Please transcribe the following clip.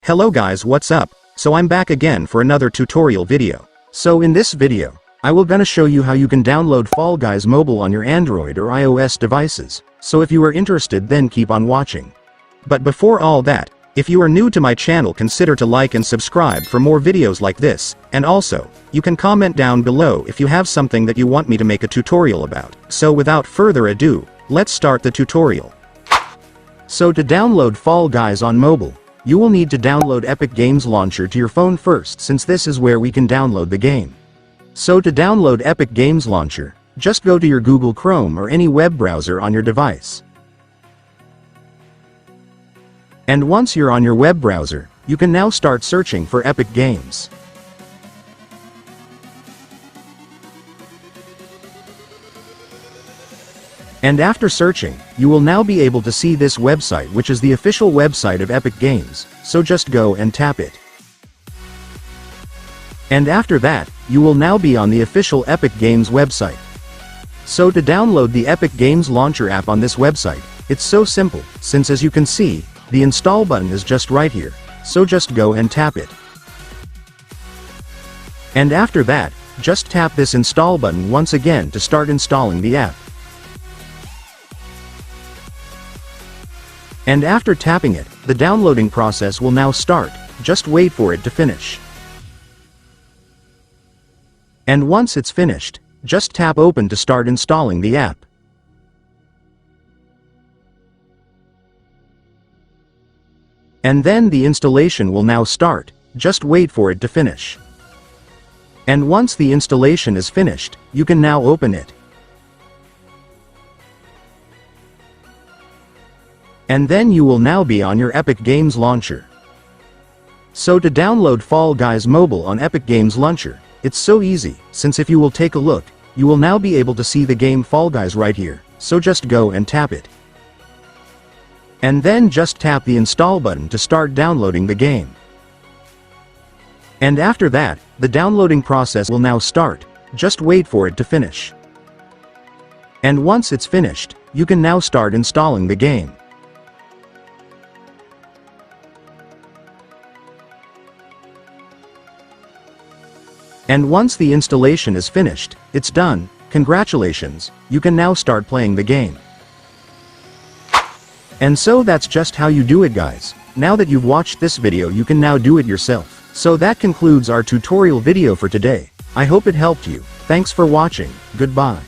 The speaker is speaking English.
Hello guys, what's up? So I'm back again for another tutorial video. So in this video, I will gonna show you how you can download Fall Guys mobile on your Android or iOS devices. So if you are interested, then keep on watching. But before all that, if you are new to my channel, consider to like and subscribe for more videos like this, and also, you can comment down below if you have something that you want me to make a tutorial about. So without further ado, let's start the tutorial. So to download Fall Guys on mobile, you will need to download Epic Games Launcher to your phone first, since this is where we can download the game. So to download Epic Games Launcher, just go to your Google Chrome or any web browser on your device. And once you're on your web browser, you can now start searching for Epic Games. And after searching, you will now be able to see this website, which is the official website of Epic Games, so just go and tap it. And after that, you will now be on the official Epic Games website. So to download the Epic Games Launcher app on this website, it's so simple, since as you can see, the install button is just right here, so just go and tap it. And after that, just tap this install button once again to start installing the app. And after tapping it, the downloading process will now start, just wait for it to finish. And once it's finished, just tap open to start installing the app. And then the installation will now start, just wait for it to finish. And once the installation is finished, you can now open it. And then you will now be on your Epic Games Launcher. So to download Fall Guys mobile on Epic Games Launcher, it's so easy, since if you will take a look, you will now be able to see the game Fall Guys right here, so just go and tap it. And then just tap the install button to start downloading the game. And after that, the downloading process will now start, just wait for it to finish. And once it's finished, you can now start installing the game. And once the installation is finished, it's done. Congratulations, you can now start playing the game. And so that's just how you do it, guys. Now that you've watched this video, you can now do it yourself. So that concludes our tutorial video for today. I hope it helped you. Thanks for watching. Goodbye.